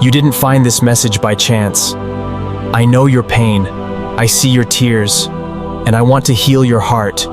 You didn't find this message by chance. I know your pain, I see your tears, and I want to heal your heart.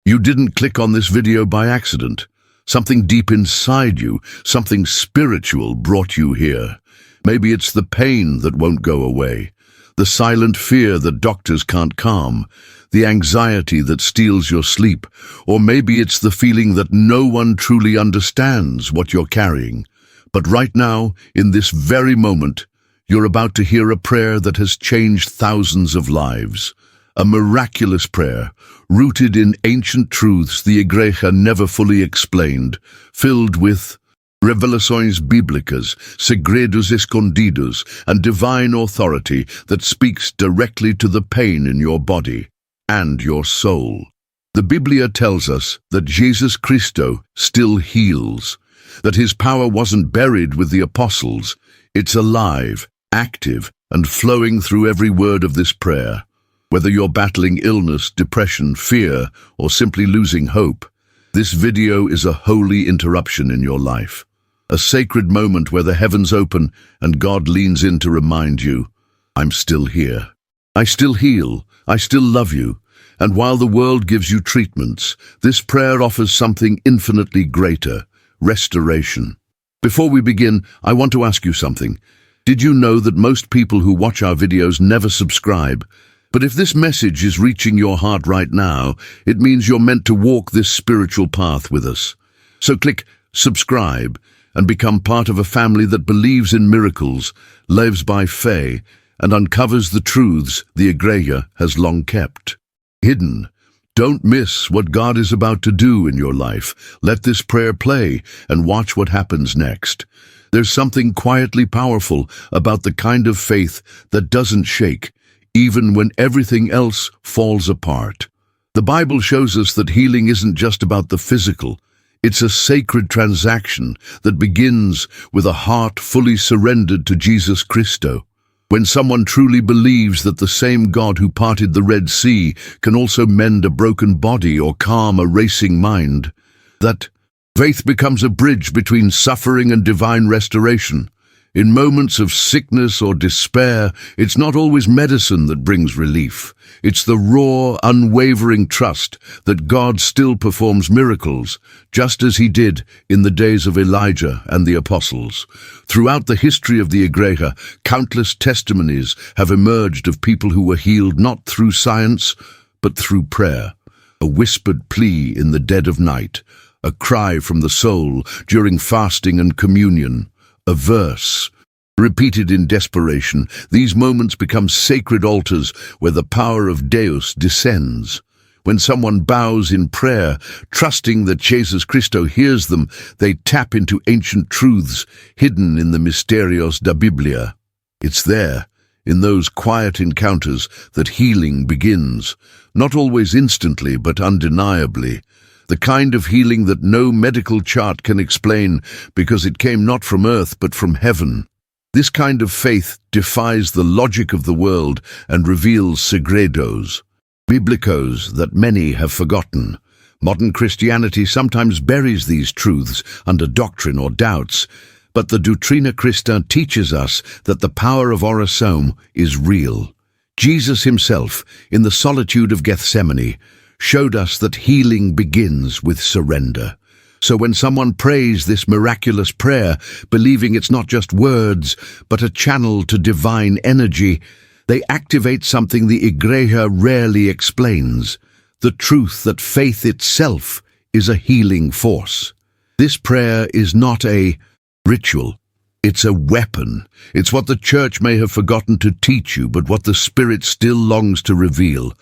You didn't click on this video by accident. Something deep inside you, something spiritual brought you here. Maybe it's the pain that won't go away, the silent fear that doctors can't calm, the anxiety that steals your sleep, or maybe it's the feeling that no one truly understands what you're carrying. But right now, in this very moment, you're about to hear a prayer that has changed thousands of lives. A miraculous prayer, rooted in ancient truths the Igreja never fully explained, filled with revelações bíblicas, segredos escondidos, and divine authority that speaks directly to the pain in your body and your soul. The Biblia tells us that Jesus Cristo still heals, that his power wasn't buried with the apostles. It's alive, active, and flowing through every word of this prayer. Whether you're battling illness, depression, fear, or simply losing hope, this video is a holy interruption in your life. A sacred moment where the heavens open and God leans in to remind you, I'm still here. I still heal. I still love you. And while the world gives you treatments, this prayer offers something infinitely greater, restoration. Before we begin, I want to ask you something. Did you know that most people who watch our videos never subscribe? But if this message is reaching your heart right now, it means you're meant to walk this spiritual path with us. So click subscribe and become part of a family that believes in miracles, lives by faith, and uncovers the truths the Igreja has long kept hidden. Don't miss what God is about to do in your life. Let this prayer play and watch what happens next. There's something quietly powerful about the kind of faith that doesn't shake, even when everything else falls apart. The Bible shows us that healing isn't just about the physical. It's a sacred transaction that begins with a heart fully surrendered to Jesus Cristo. When someone truly believes that the same God who parted the Red Sea can also mend a broken body or calm a racing mind, that faith becomes a bridge between suffering and divine restoration. In moments of sickness or despair, it's not always medicine that brings relief. It's the raw, unwavering trust that God still performs miracles, just as he did in the days of Elijah and the apostles. Throughout the history of the Igreja, countless testimonies have emerged of people who were healed not through science, but through prayer. A whispered plea in the dead of night, a cry from the soul during fasting and communion, a verse repeated in desperation. These moments become sacred altars where the power of Deus descends. When someone bows in prayer, trusting that Jesus Cristo hears them, they tap into ancient truths hidden in the Misterios da Biblia. It's there, in those quiet encounters, that healing begins, not always instantly, but undeniably. The kind of healing that no medical chart can explain because it came not from earth but from heaven. This kind of faith defies the logic of the world and reveals segredos, bíblicos that many have forgotten. Modern Christianity sometimes buries these truths under doctrine or doubts, but the Doutrina Christa teaches us that the power of oração is real. Jesus himself, in the solitude of Gethsemane, showed us that healing begins with surrender. So when someone prays this miraculous prayer, believing it's not just words, but a channel to divine energy, they activate something the Igreja rarely explains, the truth that faith itself is a healing force. This prayer is not a ritual. It's a weapon. It's what the church may have forgotten to teach you, but what the Spirit still longs to reveal.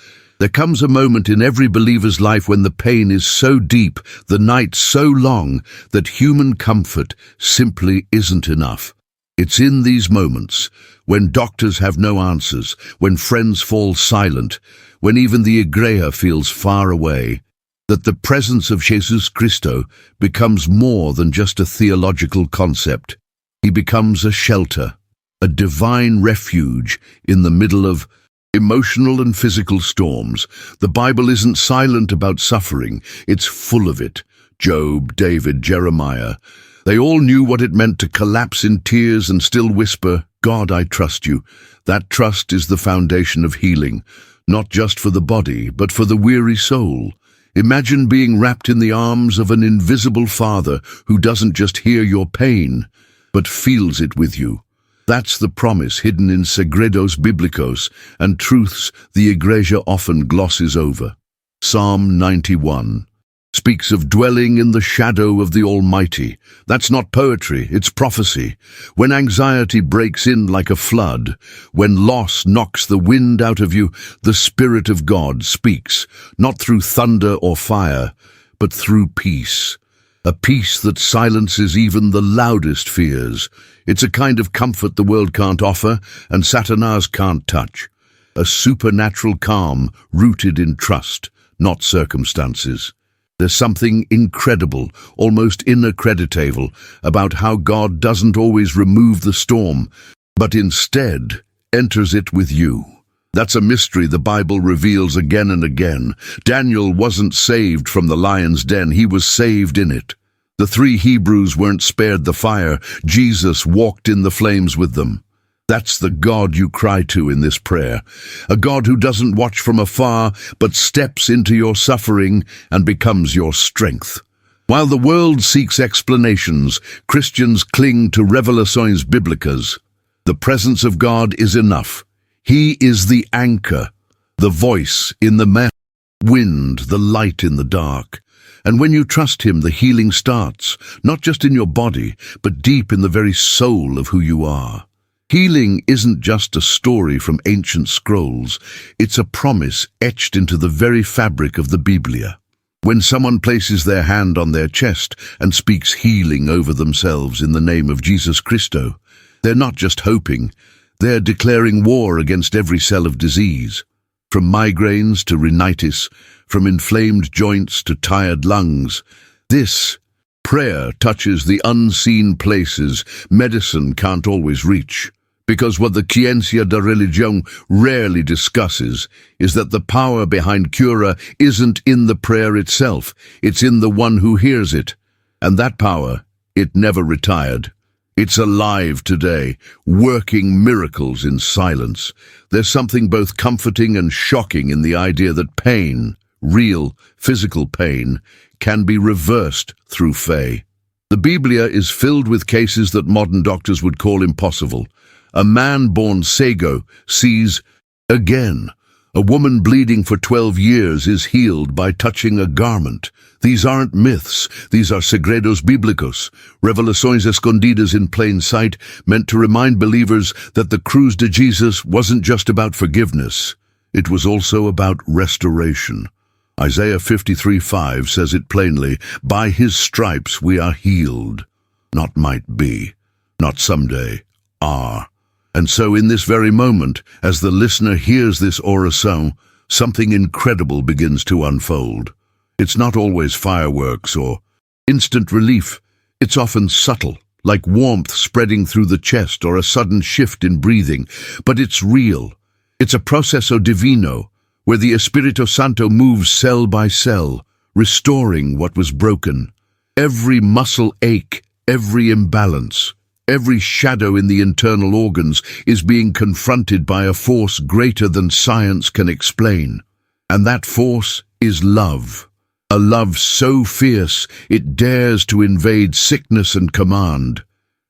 There comes a moment in every believer's life when the pain is so deep, the night so long, that human comfort simply isn't enough. It's in these moments, when doctors have no answers, when friends fall silent, when even the Igreja feels far away, that the presence of Jesus Cristo becomes more than just a theological concept. He becomes a shelter, a divine refuge in the middle of emotional and physical storms. The Bible isn't silent about suffering, it's full of it. Job, David, Jeremiah. They all knew what it meant to collapse in tears and still whisper, "God, I trust you." That trust is the foundation of healing, not just for the body, but for the weary soul. Imagine being wrapped in the arms of an invisible Father who doesn't just hear your pain, but feels it with you. That's the promise hidden in segredos biblicos and truths the Iglesia often glosses over. Psalm 91 speaks of dwelling in the shadow of the Almighty. That's not poetry, it's prophecy. When anxiety breaks in like a flood, when loss knocks the wind out of you, the Spirit of God speaks, not through thunder or fire, but through peace. A peace that silences even the loudest fears. It's a kind of comfort the world can't offer and Satanas can't touch. A supernatural calm rooted in trust, not circumstances. There's something incredible, almost inaccreditable, about how God doesn't always remove the storm, but instead enters it with you. That's a mystery the Bible reveals again and again. Daniel wasn't saved from the lion's den, he was saved in it. The 3 Hebrews weren't spared the fire, Jesus walked in the flames with them. That's the God you cry to in this prayer, a God who doesn't watch from afar, but steps into your suffering and becomes your strength. While the world seeks explanations, Christians cling to revelações bíblicas. The presence of God is enough. He is the anchor, the voice in the wind, the light in the dark. And when you trust him, the healing starts, not just in your body, but deep in the very soul of who you are. Healing isn't just a story from ancient scrolls, it's a promise etched into the very fabric of the Biblia. When someone places their hand on their chest and speaks healing over themselves in the name of Jesus Christo, they're not just hoping, they're declaring war against every cell of disease. From migraines to rhinitis, from inflamed joints to tired lungs, this prayer touches the unseen places medicine can't always reach. Because what the ciencia de religión rarely discusses is that the power behind cura isn't in the prayer itself, it's in the one who hears it. And that power, it never retired. It's alive today, working miracles in silence. There's something both comforting and shocking in the idea that pain, real, physical pain, can be reversed through faith. The Biblia is filled with cases that modern doctors would call impossible. A man born cego sees again. A woman bleeding for 12 years is healed by touching a garment. These aren't myths, these are segredos bíblicos, revelações escondidas in plain sight, meant to remind believers that the cruz de Jesus wasn't just about forgiveness, it was also about restoration. Isaiah 53:5 says it plainly, "By his stripes we are healed." Not might be, not someday, are. And so in this very moment, as the listener hears this oração, something incredible begins to unfold. It's not always fireworks or instant relief. It's often subtle, like warmth spreading through the chest or a sudden shift in breathing. But it's real. It's a processo divino, where the Espírito Santo moves cell by cell, restoring what was broken. Every muscle ache, every imbalance, every shadow in the internal organs is being confronted by a force greater than science can explain. And that force is love. A love so fierce it dares to invade sickness and command.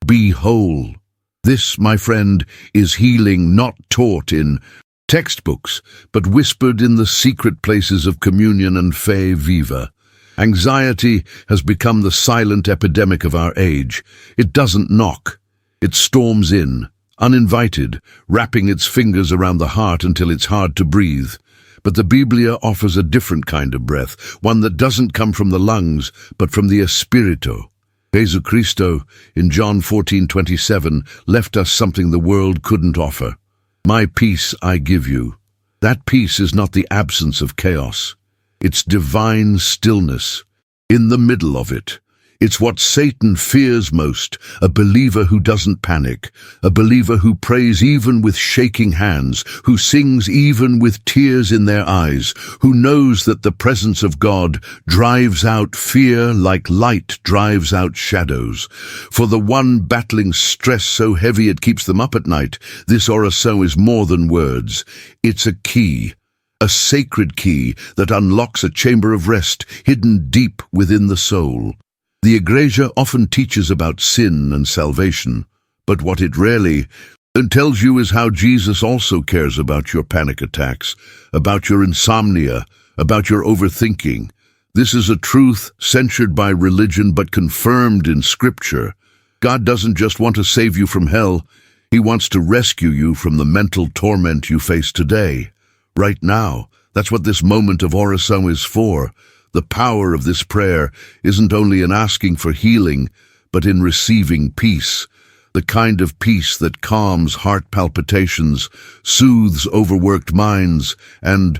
Be whole. This, my friend, is healing not taught in textbooks, but whispered in the secret places of communion and fe viva. Anxiety has become the silent epidemic of our age. It doesn't knock. It storms in, uninvited, wrapping its fingers around the heart until it's hard to breathe. But the Biblia offers a different kind of breath, one that doesn't come from the lungs, but from the Espírito. Jesucristo, in John 14:27, left us something the world couldn't offer. My peace I give you. That peace is not the absence of chaos. It's divine stillness. In the middle of it, It's what Satan fears most, a believer who doesn't panic, a believer who prays even with shaking hands, who sings even with tears in their eyes, who knows that the presence of God drives out fear like light drives out shadows. For the one battling stress so heavy it keeps them up at night, this oraison is more than words. It's a key. A sacred key that unlocks a chamber of rest hidden deep within the soul. The Iglesia often teaches about sin and salvation, but what it rarely tells you is how Jesus also cares about your panic attacks, about your insomnia, about your overthinking. This is a truth censured by religion but confirmed in Scripture. God doesn't just want to save you from hell, He wants to rescue you from the mental torment you face today. Right now, that's what this moment of oraison is for. The power of this prayer isn't only in asking for healing, but in receiving peace. The kind of peace that calms heart palpitations, soothes overworked minds, and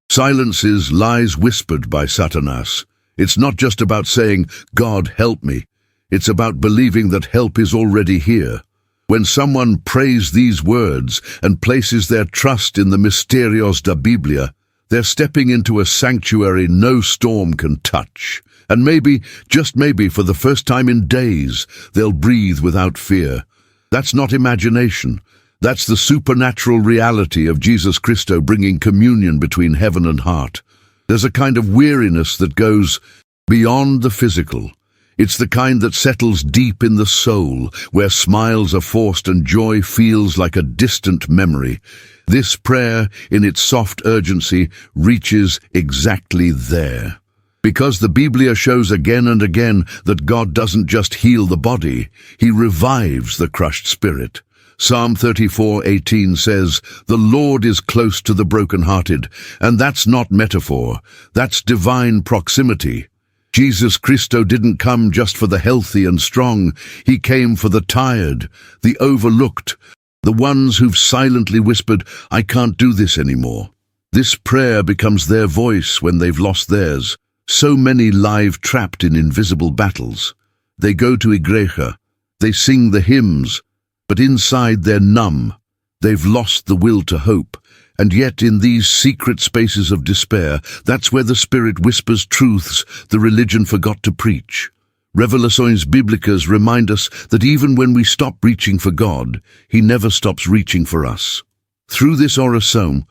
silences lies whispered by Satanas. It's not just about saying, "God, help me." It's about believing that help is already here. When someone prays these words and places their trust in the Misterios da Biblia, they're stepping into a sanctuary no storm can touch. And maybe, just maybe, for the first time in days, they'll breathe without fear. That's not imagination. That's the supernatural reality of Jesus Christo bringing communion between heaven and heart. There's a kind of weariness that goes beyond the physical. It's the kind that settles deep in the soul, where smiles are forced and joy feels like a distant memory. This prayer, in its soft urgency, reaches exactly there. Because the Biblia shows again and again that God doesn't just heal the body, He revives the crushed spirit. Psalm 34:18 says, "The Lord is close to the brokenhearted," and that's not metaphor, that's divine proximity. Jesus Christo didn't come just for the healthy and strong. He came for the tired, the overlooked, the ones who've silently whispered, "I can't do this anymore." This prayer becomes their voice when they've lost theirs. So many lie trapped in invisible battles. They go to Iglesia, they sing the hymns, but inside they're numb. They've lost the will to hope. And yet in these secret spaces of despair, that's where the Spirit whispers truths the religion forgot to preach. Revelações Bíblicas remind us that even when we stop reaching for God, He never stops reaching for us. Through this oraison,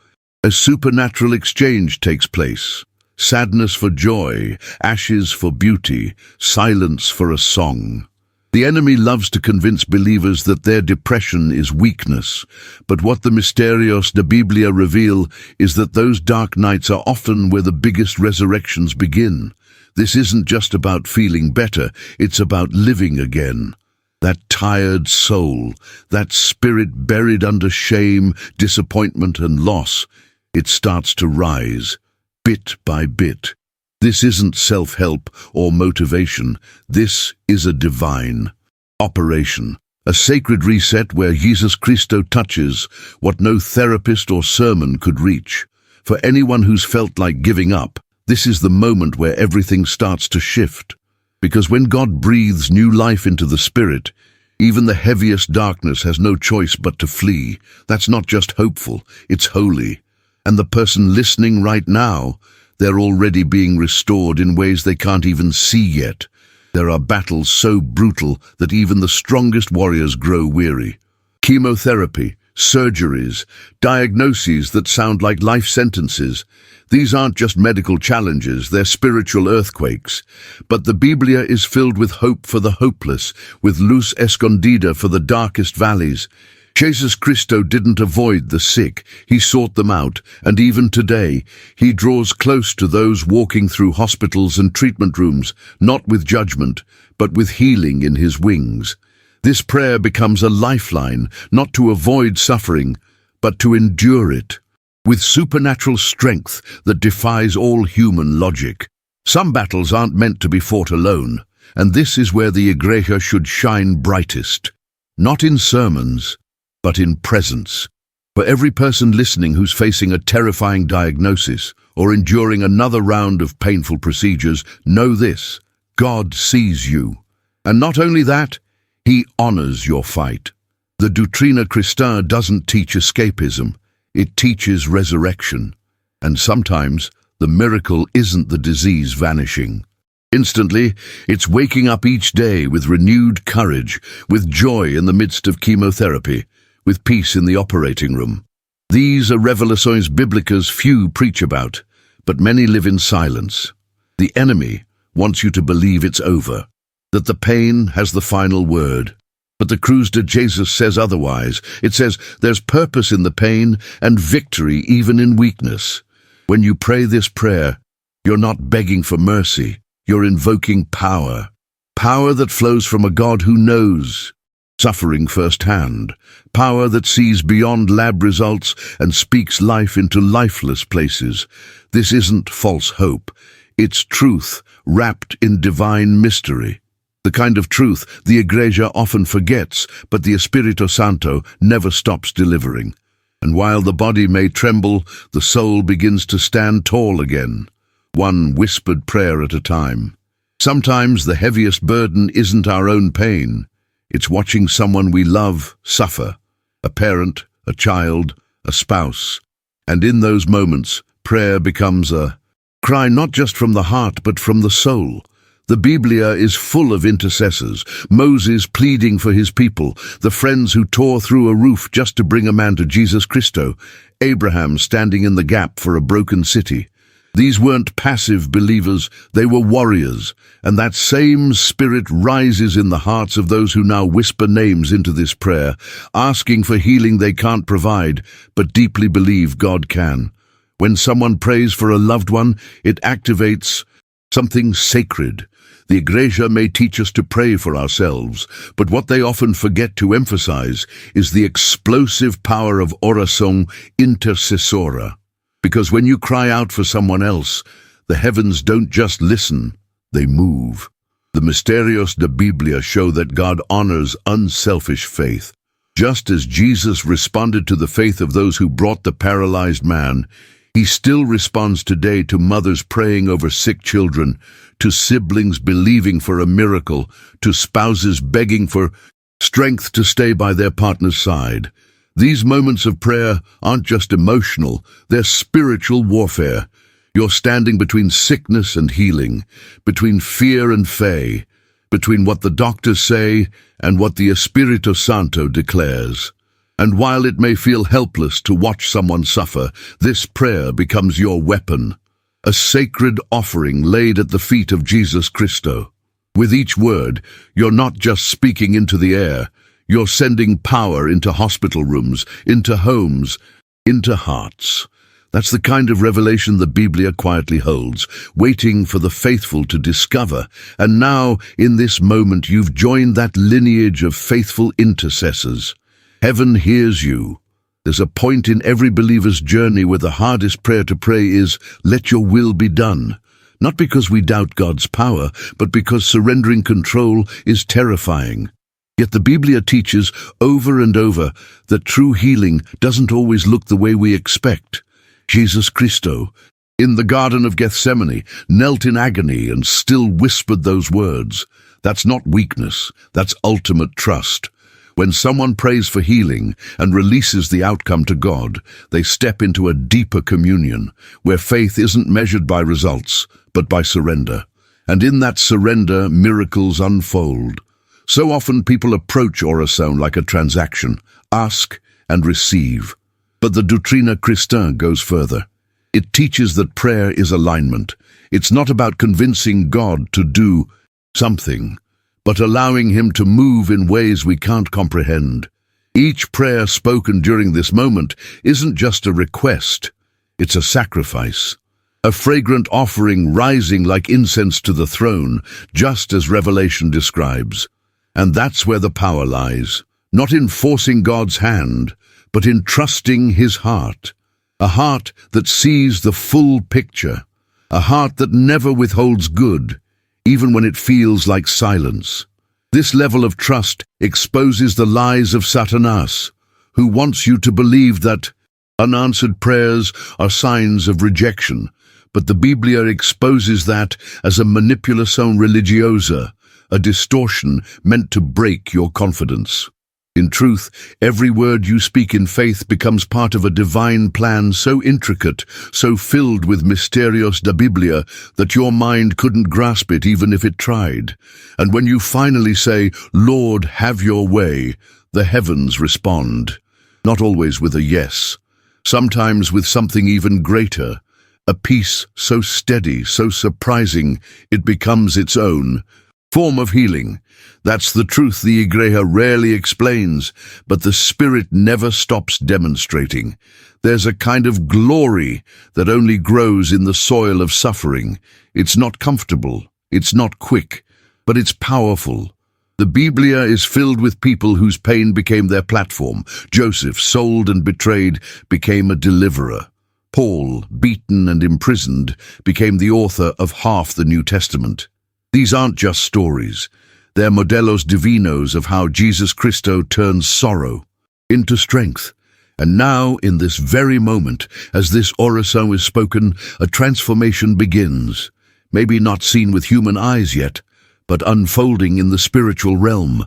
a supernatural exchange takes place. Sadness for joy, ashes for beauty, silence for a song. The enemy loves to convince believers that their depression is weakness, but what the Misterios da Biblia reveal is that those dark nights are often where the biggest resurrections begin. This isn't just about feeling better, it's about living again. That tired soul, that spirit buried under shame, disappointment and loss, it starts to rise, bit by bit. This isn't self-help or motivation. This is a divine operation, a sacred reset where Jesus Christo touches what no therapist or sermon could reach. For anyone who's felt like giving up, this is the moment where everything starts to shift. Because when God breathes new life into the spirit, even the heaviest darkness has no choice but to flee. That's not just hopeful, it's holy. And the person listening right now, they're already being restored in ways they can't even see yet. There are battles so brutal that even the strongest warriors grow weary. Chemotherapy, surgeries, diagnoses that sound like life sentences. These aren't just medical challenges, they're spiritual earthquakes. But the Biblia is filled with hope for the hopeless, with luz escondida for the darkest valleys. Jesus Christo didn't avoid the sick, He sought them out, and even today, He draws close to those walking through hospitals and treatment rooms, not with judgment, but with healing in His wings. This prayer becomes a lifeline, not to avoid suffering, but to endure it, with supernatural strength that defies all human logic. Some battles aren't meant to be fought alone, and this is where the Iglesia should shine brightest. Not in sermons, but in presence. For every person listening who's facing a terrifying diagnosis or enduring another round of painful procedures, know this: God sees you. And not only that, He honors your fight. The Doutrina Christa doesn't teach escapism. It teaches resurrection. And sometimes the miracle isn't the disease vanishing. Instantly, it's waking up each day with renewed courage, with joy in the midst of chemotherapy, with peace in the operating room. These are revelações bíblicas few preach about, but many live in silence. The enemy wants you to believe it's over, that the pain has the final word. But the Cruz de Jesus says otherwise. It says there's purpose in the pain and victory even in weakness. When you pray this prayer, you're not begging for mercy. You're invoking power. Power that flows from a God who knows suffering firsthand. Power that sees beyond lab results and speaks life into lifeless places. This isn't false hope. It's truth wrapped in divine mystery. The kind of truth the Iglesia often forgets, but the Espíritu Santo never stops delivering. And while the body may tremble, the soul begins to stand tall again, one whispered prayer at a time. Sometimes the heaviest burden isn't our own pain. It's watching someone we love suffer, a parent, a child, a spouse. And in those moments, prayer becomes a cry not just from the heart but from the soul. The Biblia is full of intercessors, Moses pleading for his people, the friends who tore through a roof just to bring a man to Jesus Christo, Abraham standing in the gap for a broken city. These weren't passive believers, they were warriors, and that same spirit rises in the hearts of those who now whisper names into this prayer, asking for healing they can't provide, but deeply believe God can. When someone prays for a loved one, it activates something sacred. The Iglesia may teach us to pray for ourselves, but what they often forget to emphasize is the explosive power of oração intercessora. Because when you cry out for someone else, the heavens don't just listen, they move. The Misterios da Biblia show that God honors unselfish faith. Just as Jesus responded to the faith of those who brought the paralyzed man, He still responds today to mothers praying over sick children, to siblings believing for a miracle, to spouses begging for strength to stay by their partner's side. These moments of prayer aren't just emotional, they're spiritual warfare. You're standing between sickness and healing, between fear and faith, between what the doctors say and what the Espíritu Santo declares. And while it may feel helpless to watch someone suffer, this prayer becomes your weapon, a sacred offering laid at the feet of Jesus Christo. With each word, you're not just speaking into the air, you're sending power into hospital rooms, into homes, into hearts. That's the kind of revelation the Biblia quietly holds, waiting for the faithful to discover. And now, in this moment, you've joined that lineage of faithful intercessors. Heaven hears you. There's a point in every believer's journey where the hardest prayer to pray is, "Let your will be done." Not because we doubt God's power, but because surrendering control is terrifying. Yet the Biblia teaches over and over that true healing doesn't always look the way we expect. Jesus Christo, in the Garden of Gethsemane, knelt in agony and still whispered those words. That's not weakness, that's ultimate trust. When someone prays for healing and releases the outcome to God, they step into a deeper communion, where faith isn't measured by results, but by surrender. And in that surrender, miracles unfold. So often people approach oração like a transaction, ask and receive. But the Doutrina Christa goes further. It teaches that prayer is alignment. It's not about convincing God to do something, but allowing Him to move in ways we can't comprehend. Each prayer spoken during this moment isn't just a request, it's a sacrifice. A fragrant offering rising like incense to the throne, just as Revelation describes. And that's where the power lies, not in forcing God's hand, but in trusting His heart. A heart that sees the full picture, a heart that never withholds good, even when it feels like silence. This level of trust exposes the lies of Satanas, who wants you to believe that unanswered prayers are signs of rejection. But the Biblia exposes that as a manipulação religiosa, a distortion meant to break your confidence. In truth, every word you speak in faith becomes part of a divine plan so intricate, so filled with misterios da Biblia, that your mind couldn't grasp it even if it tried. And when you finally say, "Lord, have your way," the heavens respond. Not always with a yes, sometimes with something even greater, a peace so steady, so surprising, it becomes its own form of healing. That's the truth the Igreja rarely explains, but the Spirit never stops demonstrating. There's a kind of glory that only grows in the soil of suffering. It's not comfortable, it's not quick, but it's powerful. The Biblia is filled with people whose pain became their platform. Joseph, sold and betrayed, became a deliverer. Paul, beaten and imprisoned, became the author of half the New Testament. These aren't just stories. They're modelos divinos of how Jesus Christo turns sorrow into strength. And now, in this very moment, as this oração is spoken, a transformation begins. Maybe not seen with human eyes yet, but unfolding in the spiritual realm.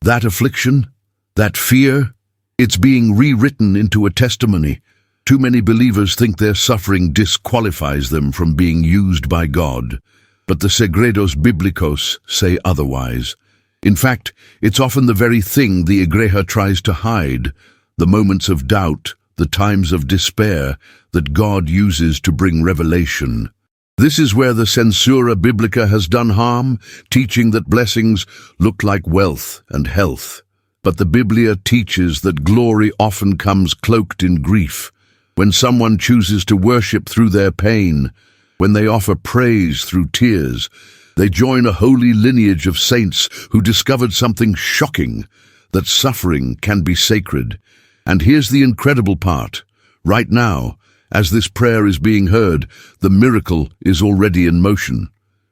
That affliction, that fear, it's being rewritten into a testimony. Too many believers think their suffering disqualifies them from being used by God. But the segredos bíblicos say otherwise. In fact, it's often the very thing the Igreja tries to hide, the moments of doubt, the times of despair, that God uses to bring revelation. This is where the censura bíblica has done harm, teaching that blessings look like wealth and health. But the Biblia teaches that glory often comes cloaked in grief. When someone chooses to worship through their pain, when they offer praise through tears, they join a holy lineage of saints who discovered something shocking, that suffering can be sacred. And here's the incredible part. Right now, as this prayer is being heard, the miracle is already in motion.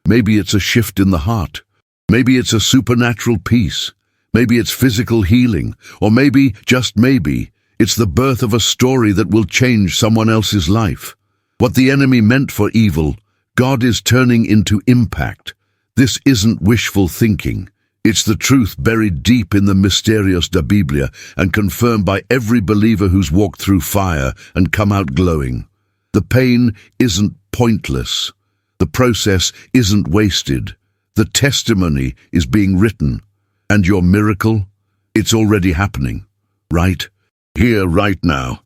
Maybe it's a shift in the heart. Maybe it's a supernatural peace. Maybe it's physical healing. Or maybe, just maybe, it's the birth of a story that will change someone else's life. What the enemy meant for evil, God is turning into impact. This isn't wishful thinking. It's the truth buried deep in the misterios da Biblia and confirmed by every believer who's walked through fire and come out glowing. The pain isn't pointless. The process isn't wasted. The testimony is being written. And your miracle, it's already happening. Right here, right now.